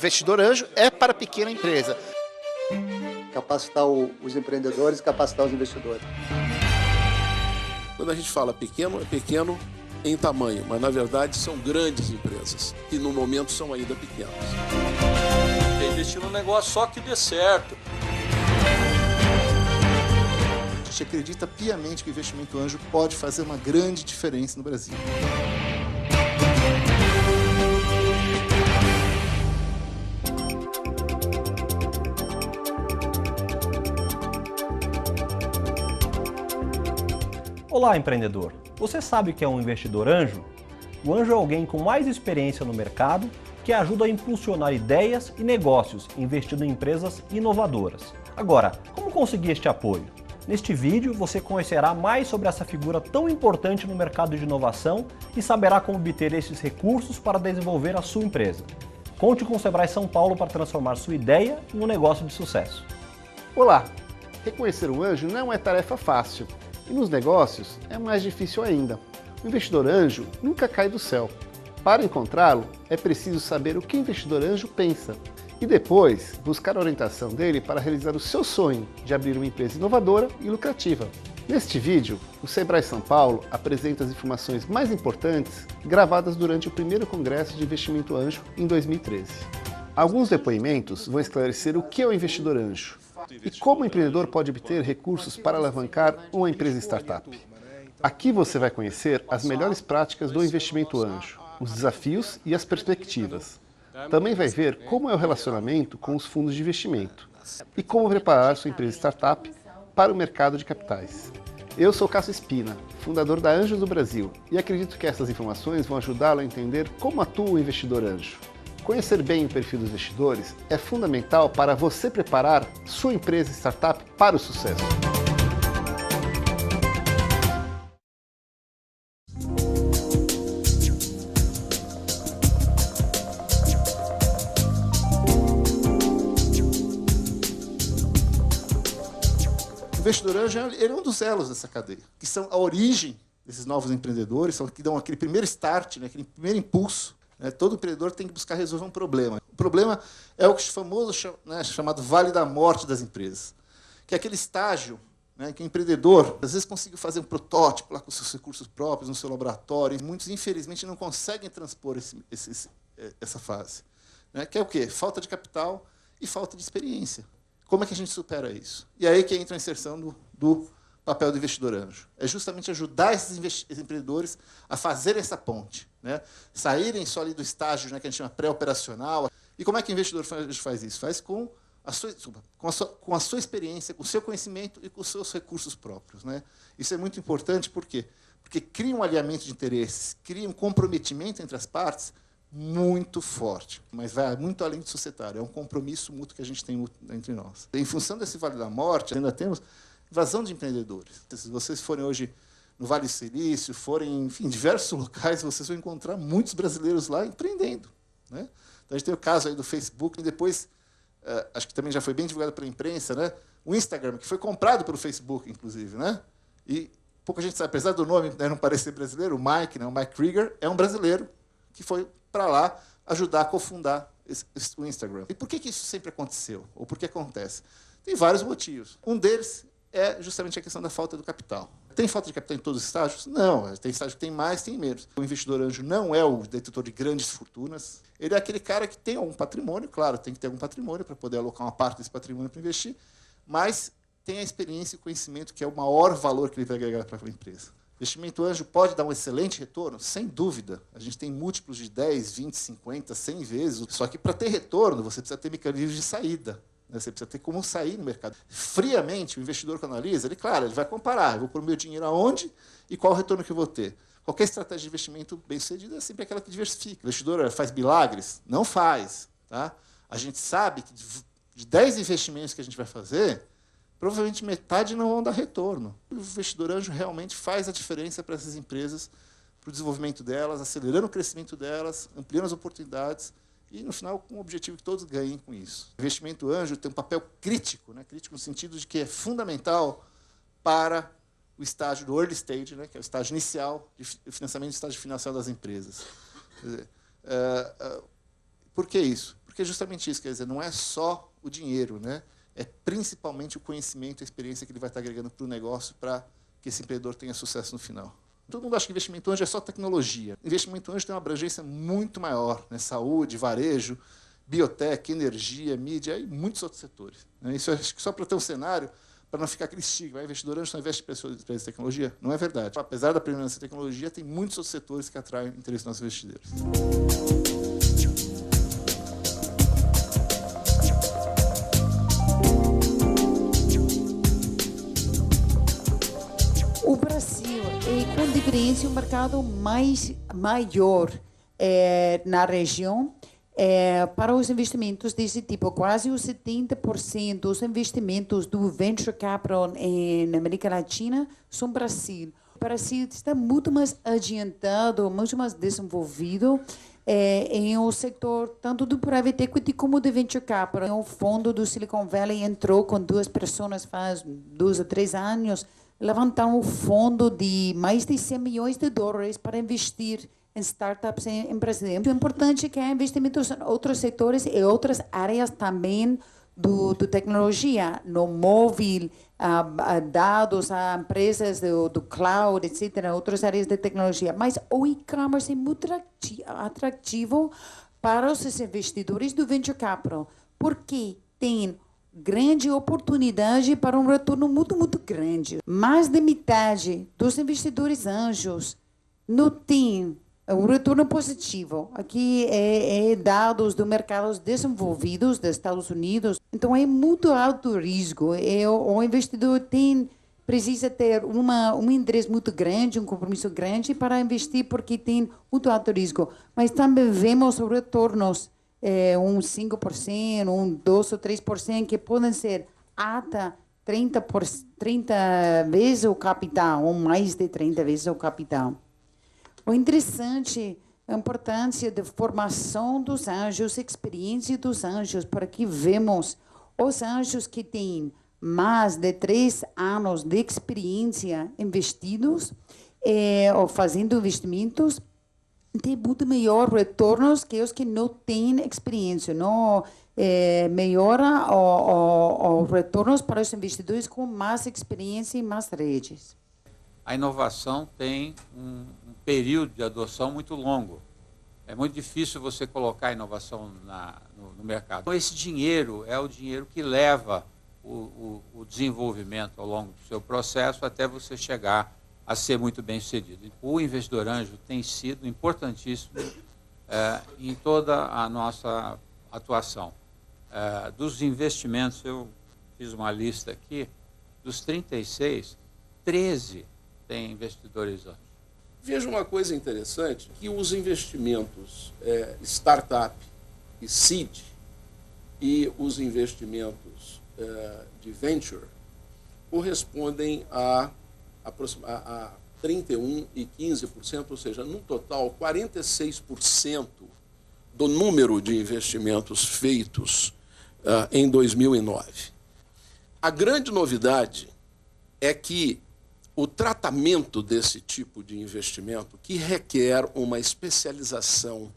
Investidor anjo é para pequena empresa. Capacitar os empreendedores e capacitar os investidores. Quando a gente fala pequeno, é pequeno em tamanho, mas na verdade são grandes empresas, que no momento são ainda pequenas. Investir num negócio só que dê certo. A gente acredita piamente que o investimento anjo pode fazer uma grande diferença no Brasil. Olá, empreendedor! Você sabe o que é um investidor anjo? O anjo é alguém com mais experiência no mercado que ajuda a impulsionar ideias e negócios investindo em empresas inovadoras. Agora, como conseguir este apoio? Neste vídeo você conhecerá mais sobre essa figura tão importante no mercado de inovação e saberá como obter esses recursos para desenvolver a sua empresa. Conte com o Sebrae São Paulo para transformar sua ideia em um negócio de sucesso. Olá! Reconhecer um anjo não é tarefa fácil. E nos negócios é mais difícil ainda. O investidor anjo nunca cai do céu. Para encontrá-lo, é preciso saber o que o investidor anjo pensa e depois buscar a orientação dele para realizar o seu sonho de abrir uma empresa inovadora e lucrativa. Neste vídeo, o Sebrae São Paulo apresenta as informações mais importantes gravadas durante o primeiro Congresso de Investimento Anjo em 2013. Alguns depoimentos vão esclarecer o que é o investidor anjo e como o empreendedor pode obter recursos para alavancar uma empresa startup. Aqui você vai conhecer as melhores práticas do investimento anjo, os desafios e as perspectivas. Também vai ver como é o relacionamento com os fundos de investimento e como preparar sua empresa startup para o mercado de capitais. Eu sou Cássio Espina, fundador da Anjos do Brasil, e acredito que essas informações vão ajudá-lo a entender como atua o investidor anjo. Conhecer bem o perfil dos investidores é fundamental para você preparar sua empresa startup para o sucesso. O investidor anjo ele é um dos elos dessa cadeia, que são a origem desses novos empreendedores, são que dão aquele primeiro start, né, aquele primeiro impulso. Todo empreendedor tem que buscar resolver um problema. O problema é o famoso chamado Vale da Morte das empresas, que é aquele estágio, né, que o empreendedor às vezes conseguiu fazer um protótipo lá com seus recursos próprios, no seu laboratório, e muitos, infelizmente, não conseguem transpor essa fase. Né, que é o quê? Falta de capital e falta de experiência. Como é que a gente supera isso? E aí que entra a inserção do papel do investidor anjo. É justamente ajudar esses empreendedores a fazer essa ponte, né? Saírem só ali do estágio, né, que a gente chama pré-operacional. E como é que o investidor faz isso? Faz com a sua experiência, com o seu conhecimento e com os seus recursos próprios. Né? Isso é muito importante, por quê? Porque cria um alinhamento de interesses, cria um comprometimento entre as partes muito forte, mas vai muito além do societário. É um compromisso mútuo que a gente tem entre nós. Em função desse Vale da Morte, ainda temos invasão de empreendedores. Se vocês forem hoje no Vale do Silício, forem em diversos locais, vocês vão encontrar muitos brasileiros lá empreendendo. Né? Então, a gente tem o caso aí do Facebook, e depois, acho que também já foi bem divulgado pela imprensa, né? O Instagram, que foi comprado pelo Facebook, inclusive. Né? E pouca gente sabe, apesar do nome, né, não parecer brasileiro, o Mike Krieger, é um brasileiro que foi para lá ajudar a cofundar o Instagram. E por que isso sempre aconteceu? Ou por que acontece? Tem vários motivos. Um deles é justamente a questão da falta do capital. Tem falta de capital em todos os estágios? Não. Tem estágio que tem mais, tem menos. O investidor anjo não é o detentor de grandes fortunas. Ele é aquele cara que tem algum patrimônio, claro, tem que ter algum patrimônio para poder alocar uma parte desse patrimônio para investir, mas tem a experiência e o conhecimento, que é o maior valor que ele vai agregar para aquela empresa. O investimento anjo pode dar um excelente retorno? Sem dúvida. A gente tem múltiplos de 10, 20, 50, 100 vezes. Só que para ter retorno, você precisa ter mecanismos de saída. Você precisa ter como sair no mercado. Friamente, o investidor que analisa, ele vai comparar. Eu vou pôr o meu dinheiro aonde e qual o retorno que eu vou ter. Qualquer estratégia de investimento bem-sucedida é sempre aquela que diversifica. O investidor faz milagres? Não faz. Tá? A gente sabe que de 10 investimentos que a gente vai fazer, provavelmente metade não vão dar retorno. O investidor anjo realmente faz a diferença para essas empresas, para o desenvolvimento delas, acelerando o crescimento delas, ampliando as oportunidades, e, no final, com o objetivo que todos ganhem com isso. O investimento anjo tem um papel crítico, né? Crítico no sentido de que é fundamental para o estágio do early stage, né? Que é o estágio inicial de financiamento do estágio financeiro das empresas. Quer dizer, por que isso? Porque é justamente isso, quer dizer, não é só o dinheiro, né? É principalmente o conhecimento, a experiência que ele vai estar agregando para o negócio para que esse empreendedor tenha sucesso no final. Todo mundo acha que investimento anjo é só tecnologia. Investimento anjo tem uma abrangência muito maior, né? Saúde, varejo, biotech, energia, mídia e muitos outros setores. Isso acho que só para ter um cenário, para não ficar aquele estigma, investidor anjo só investe em empresas de tecnologia. Não é verdade. Apesar da predominância da tecnologia, tem muitos outros setores que atraem o interesse dos nossos investidores. O Brasil é, com diferença, o mercado maior na região para os investimentos desse tipo. Quase os 70% dos investimentos do Venture Capital na América Latina são Brasil. O Brasil está muito mais adiantado, muito mais desenvolvido em um setor tanto do private equity como do venture capital. O fundo do Silicon Valley entrou com 2 pessoas faz 2 ou 3 anos, levantaram um fundo de mais de $100 milhões para investir em startups em Brasil. É importante que há investimentos em outros setores e outras áreas também do tecnologia, no móvel, dados, a empresas do cloud, etc., outras áreas de tecnologia. Mas o e-commerce é muito atrativo para os investidores do venture capital, porque tem grande oportunidade para um retorno muito, muito grande. Mais de metade dos investidores anjos não tem um retorno positivo. Aqui é dados do mercados desenvolvidos dos Estados Unidos. Então, é muito alto risco. O investidor precisa ter um interesse muito grande, um compromisso grande para investir, porque tem muito alto risco. Mas também vemos retornos, 5%, 2 ou 3%, que podem ser até 30 vezes o capital, ou mais de 30 vezes o capital. O interessante é a importância da formação dos anjos, experiência dos anjos, para que vemos os anjos que têm mais de 3 anos de experiência investidos ou fazendo investimentos, tem muito melhor retornos que os que não têm experiência. Não melhora os retornos para os investidores com mais experiência e mais redes. A inovação tem um período de adoção muito longo. É muito difícil você colocar a inovação no mercado. Então, esse dinheiro é o dinheiro que leva o desenvolvimento ao longo do seu processo até você chegar a ser muito bem sucedido. O investidor anjo tem sido importantíssimo em toda a nossa atuação. Dos investimentos, eu fiz uma lista aqui, dos 36, 13 têm investidores anjos. Veja uma coisa interessante, que os investimentos startup e seed e os investimentos de venture correspondem a 31% e 15%, ou seja, no total, 46% do número de investimentos feitos em 2009. A grande novidade é que o tratamento desse tipo de investimento, que requer uma especialização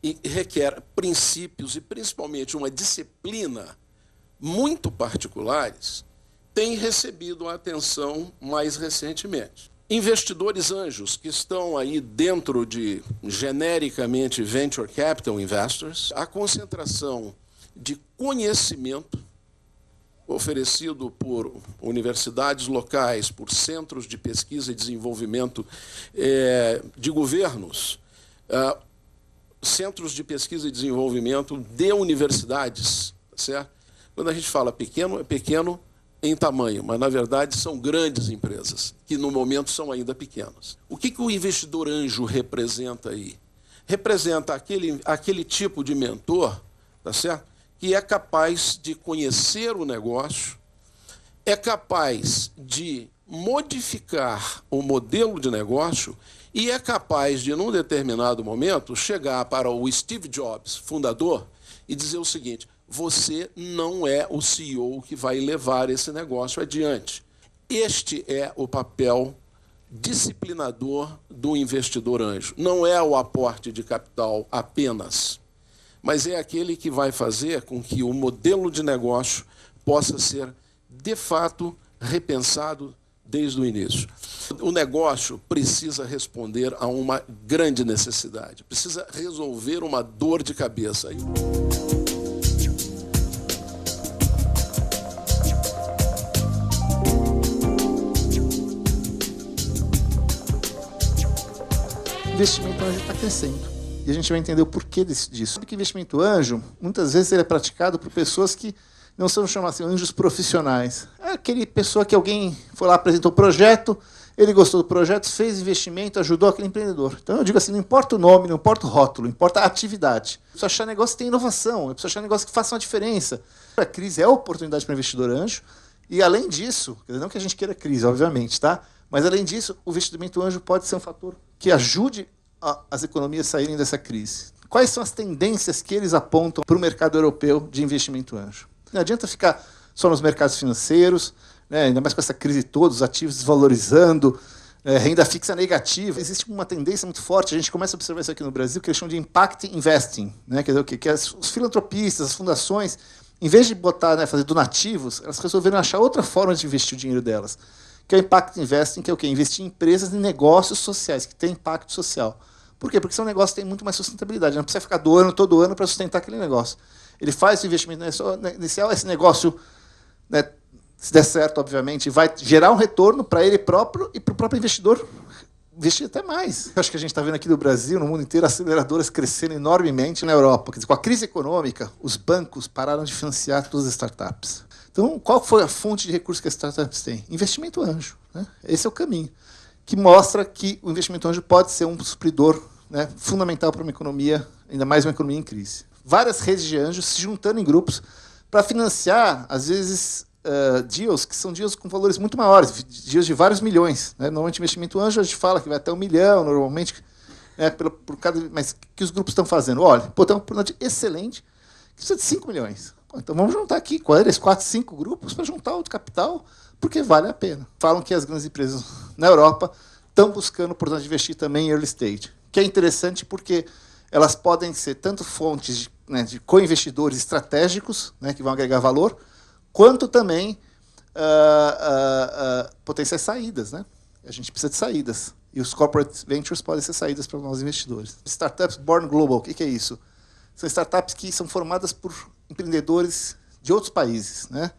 e requer princípios e principalmente uma disciplina muito particulares, tem recebido a atenção mais recentemente. Investidores anjos que estão aí dentro de, genericamente, Venture Capital Investors, a concentração de conhecimento oferecido por universidades locais, por centros de pesquisa e desenvolvimento de governos, centros de pesquisa e desenvolvimento de universidades, certo? Quando a gente fala pequeno, é pequeno em tamanho, mas, na verdade, são grandes empresas, que, no momento, são ainda pequenas. O que o investidor anjo representa aí? Representa aquele tipo de mentor, tá certo? Que é capaz de conhecer o negócio, é capaz de modificar o modelo de negócio e é capaz de, num determinado momento, chegar para o Steve Jobs, fundador, e dizer o seguinte: você não é o CEO que vai levar esse negócio adiante. Este é o papel disciplinador do investidor anjo. Não é o aporte de capital apenas, mas é aquele que vai fazer com que o modelo de negócio possa ser, de fato, repensado desde o início. O negócio precisa responder a uma grande necessidade, precisa resolver uma dor de cabeça. O investimento anjo está crescendo. E a gente vai entender o porquê disso. Porque investimento anjo, muitas vezes, ele é praticado por pessoas que não são chamados assim, anjos profissionais. É aquele pessoa que alguém foi lá, apresentou o projeto, ele gostou do projeto, fez investimento, ajudou aquele empreendedor. Então eu digo assim, não importa o nome, não importa o rótulo, importa a atividade. Eu preciso achar negócio que tem inovação, eu preciso achar negócio que faça uma diferença. A crise é a oportunidade para o investidor anjo. E além disso, não que a gente queira crise, obviamente, tá? Mas além disso, o investimento anjo pode ser um fator que ajude as economias a saírem dessa crise. Quais são as tendências que eles apontam para o mercado europeu de investimento anjo? Não adianta ficar só nos mercados financeiros, né, ainda mais com essa crise toda, os ativos desvalorizando, renda fixa negativa. Existe uma tendência muito forte, a gente começa a observar isso aqui no Brasil, que eles chamam de impact investing. Né, quer dizer, o quê? Que os filantropistas, as fundações, em vez de botar, né, fazer donativos, elas resolveram achar outra forma de investir o dinheiro delas, que é o impact investing, que é o quê? Investir em empresas e negócios sociais, que têm impacto social. Por quê? Porque são negócios que têm muito mais sustentabilidade. Não precisa ficar doando todo ano para sustentar aquele negócio. Ele faz o investimento inicial, esse negócio, né, se der certo, obviamente, vai gerar um retorno para ele próprio e para o próprio investidor investir até mais. Eu acho que a gente está vendo aqui no Brasil, no mundo inteiro, aceleradoras crescendo enormemente na Europa. Quer dizer, com a crise econômica, os bancos pararam de financiar todas as startups. Então, qual foi a fonte de recursos que as startups têm? Investimento anjo. Né? Esse é o caminho, que mostra que o investimento anjo pode ser um supridor, né, fundamental para uma economia, ainda mais uma economia em crise. Várias redes de anjos se juntando em grupos para financiar, às vezes, deals que são deals com valores muito maiores, deals de vários milhões. Né? Normalmente, investimento anjo, a gente fala que vai até 1 milhão, normalmente, né, por cada, mas que os grupos estão fazendo? Olha, tem uma oportunidade excelente, que precisa de 5 milhões. Então vamos juntar aqui 4, 5 grupos para juntar o capital, porque vale a pena. Falam que as grandes empresas na Europa estão buscando oportunidade de investir também em early stage, que é interessante porque elas podem ser tanto fontes de co-investidores estratégicos, né, que vão agregar valor, quanto também potenciais saídas. Né? A gente precisa de saídas. E os corporate ventures podem ser saídas para os novos investidores. Startups Born Global, o que é isso? São startups que são formadas por empreendedores de outros países. Né?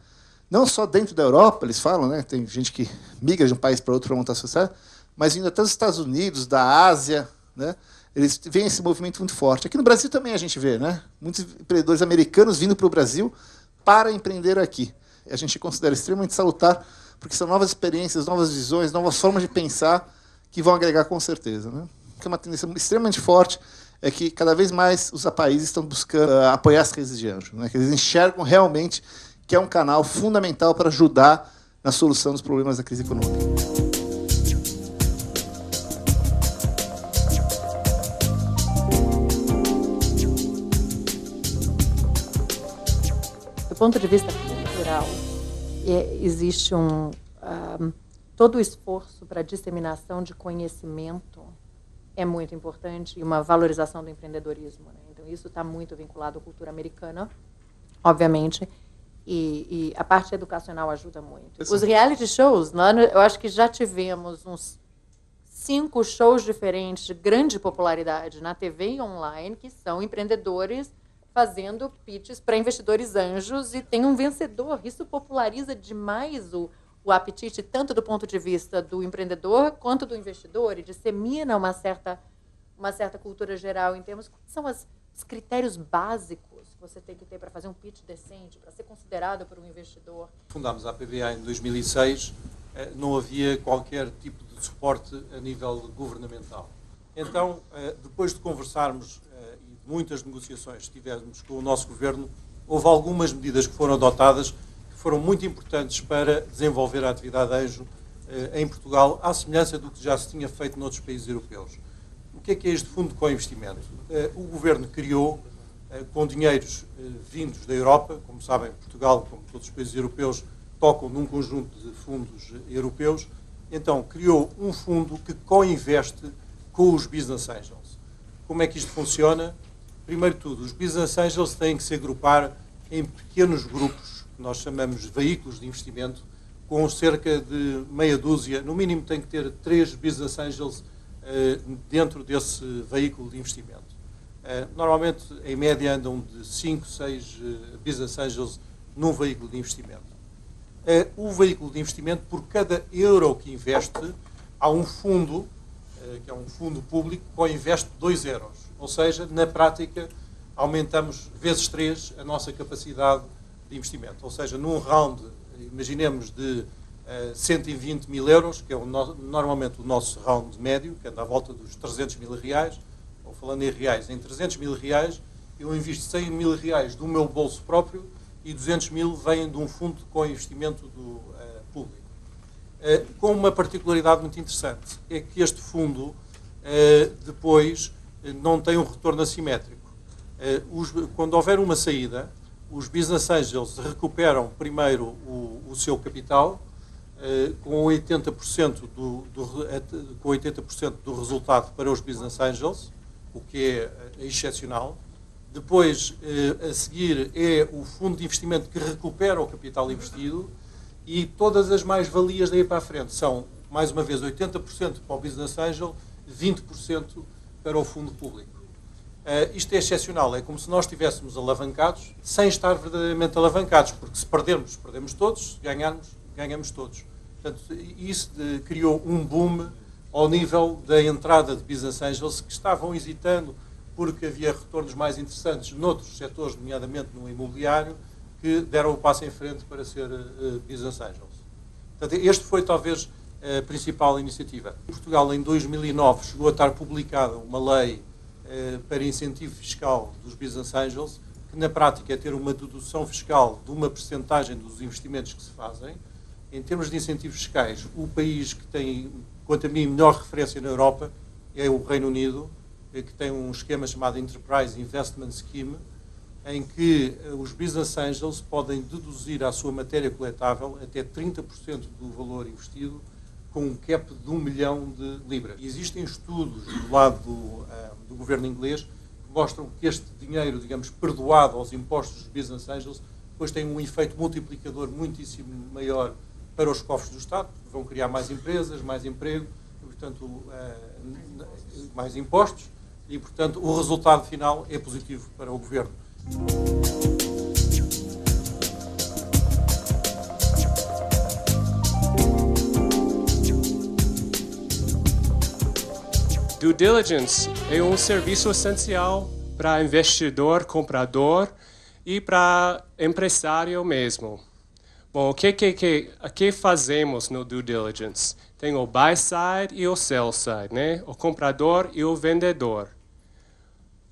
Não só dentro da Europa, eles falam, né? Tem gente que migra de um país para outro para montar a sociedade, mas vindo até dos Estados Unidos, da Ásia, né? Eles veem esse movimento muito forte. Aqui no Brasil também a gente vê, né? Muitos empreendedores americanos vindo para o Brasil para empreender aqui. A gente considera extremamente salutar, porque são novas experiências, novas visões, novas formas de pensar que vão agregar com certeza. Né? Porque uma tendência extremamente forte é que cada vez mais os países estão buscando apoiar as redes de anjo, né? Que eles enxergam realmente que é um canal fundamental para ajudar na solução dos problemas da crise econômica. Do ponto de vista cultural, existe todo o esforço para a disseminação de conhecimento é muito importante e uma valorização do empreendedorismo. Né? Então, isso está muito vinculado à cultura americana, obviamente, e a parte educacional ajuda muito. Os reality shows, eu acho que já tivemos uns 5 shows diferentes de grande popularidade na TV e online, que são empreendedores fazendo pitches para investidores anjos, e tem um vencedor. Isso populariza demais o apetite, tanto do ponto de vista do empreendedor quanto do investidor, e dissemina uma certa cultura geral em termos... Quais são os critérios básicos que você tem que ter para fazer um pitch decente, para ser considerado por um investidor? Fundámos a APBA em 2006, não havia qualquer tipo de suporte a nível governamental. Então, depois de conversarmos e de muitas negociações que tivemos com o nosso governo, houve algumas medidas que foram adotadas que foram muito importantes para desenvolver a atividade anjo em Portugal, à semelhança do que já se tinha feito noutros países europeus. O que é este fundo de co-investimento? O governo criou, com dinheiros vindos da Europa, como sabem, Portugal, como todos os países europeus, tocam num conjunto de fundos europeus, então criou um fundo que co-investe com os business angels. Como é que isto funciona? Primeiro de tudo, os business angels têm que se agrupar em pequenos grupos, que nós chamamos de veículos de investimento, com cerca de meia dúzia, no mínimo tem que ter 3 business angels dentro desse veículo de investimento. Normalmente, em média, andam de 5, 6 business angels num veículo de investimento. O veículo de investimento, por cada euro que investe, há um fundo, que é um fundo público, que investe 2 euros. Ou seja, na prática, aumentamos vezes 3 a nossa capacidade de investimento. Ou seja, num round, imaginemos, de 120 mil euros, que é normalmente o nosso round médio, que anda à volta dos 300 mil reais, ou falando em reais, em 300 mil reais, eu invisto 100 mil reais do meu bolso próprio e 200 mil vêm de um fundo com investimento do público. Com uma particularidade muito interessante, é que este fundo depois não tem um retorno assimétrico. Quando houver uma saída, os business angels recuperam primeiro o seu capital com 80% do resultado para os business angels, o que é excepcional. Depois, a seguir, é o fundo de investimento que recupera o capital investido e todas as mais-valias daí para a frente são, mais uma vez, 80% para o business angel, 20% para o fundo público. Isto é excepcional, é como se nós estivéssemos alavancados sem estar verdadeiramente alavancados, porque se perdermos, perdemos todos, se ganharmos, ganhamos todos. Portanto, isso criou um boom ao nível da entrada de business angels que estavam hesitando porque havia retornos mais interessantes noutros setores, nomeadamente no imobiliário, que deram o passo em frente para ser business angels. Portanto, este foi talvez a principal iniciativa. Em Portugal, em 2009, chegou a estar publicada uma lei para incentivo fiscal dos business angels, que na prática é ter uma dedução fiscal de uma percentagem dos investimentos que se fazem. Em termos de incentivos fiscais, o país que tem, quanto a mim, melhor referência na Europa é o Reino Unido, que tem um esquema chamado Enterprise Investment Scheme, em que os business angels podem deduzir à sua matéria coletável até 30% do valor investido, com um cap de 1 milhão de libras. E existem estudos do lado do governo inglês que mostram que este dinheiro, digamos, perdoado aos impostos dos business angels, depois tem um efeito multiplicador muitíssimo maior para os cofres do Estado, que vão criar mais empresas, mais emprego, e, portanto, mais impostos, e, portanto, o resultado final é positivo para o governo. Due diligence é um serviço essencial para investidor, comprador e para empresário mesmo. Bom, o que fazemos no due diligence? Tem o buy side e o sell side, né? O comprador e o vendedor.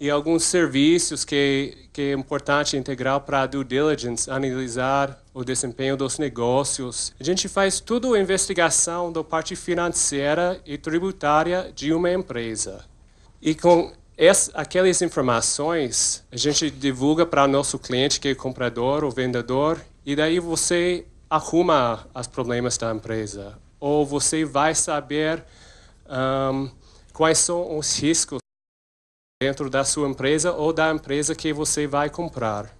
E alguns serviços que é importante integrar para a due diligence, analisar o desempenho dos negócios. A gente faz toda a investigação da parte financeira e tributária de uma empresa. E com aquelas informações, a gente divulga para o nosso cliente, que é o comprador ou vendedor, e daí você arruma os problemas da empresa. Ou você vai saber quais são os riscos dentro da sua empresa ou da empresa que você vai comprar.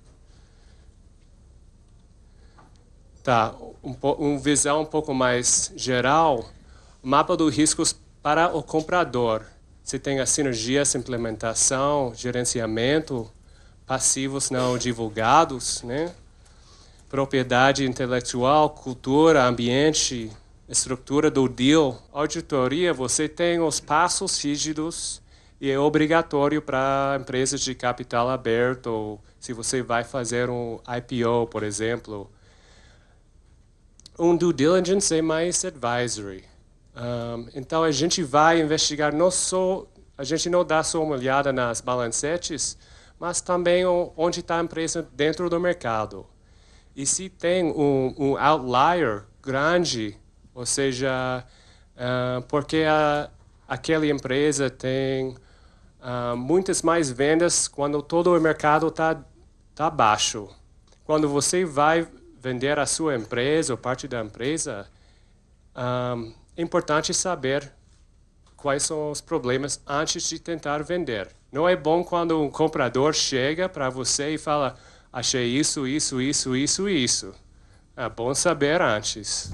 Tá, uma visão um pouco mais geral, mapa dos riscos para o comprador. Você tem as sinergias, implementação, gerenciamento, passivos não divulgados, né? Propriedade intelectual, cultura, ambiente, estrutura do deal. Auditoria, você tem os passos rígidos e é obrigatório para empresas de capital aberto, ou se você vai fazer um IPO, por exemplo. Um due diligence é mais advisory. Então, a gente vai investigar, a gente não dá só uma olhada nas balancetes, mas também onde está a empresa dentro do mercado. E se tem um outlier grande, ou seja, porque aquela empresa tem muitas mais vendas quando todo o mercado está baixo. Quando você vai vender a sua empresa ou parte da empresa, é importante saber quais são os problemas antes de tentar vender. Não é bom quando um comprador chega para você e fala: achei isso, isso, isso, isso, isso. É bom saber antes.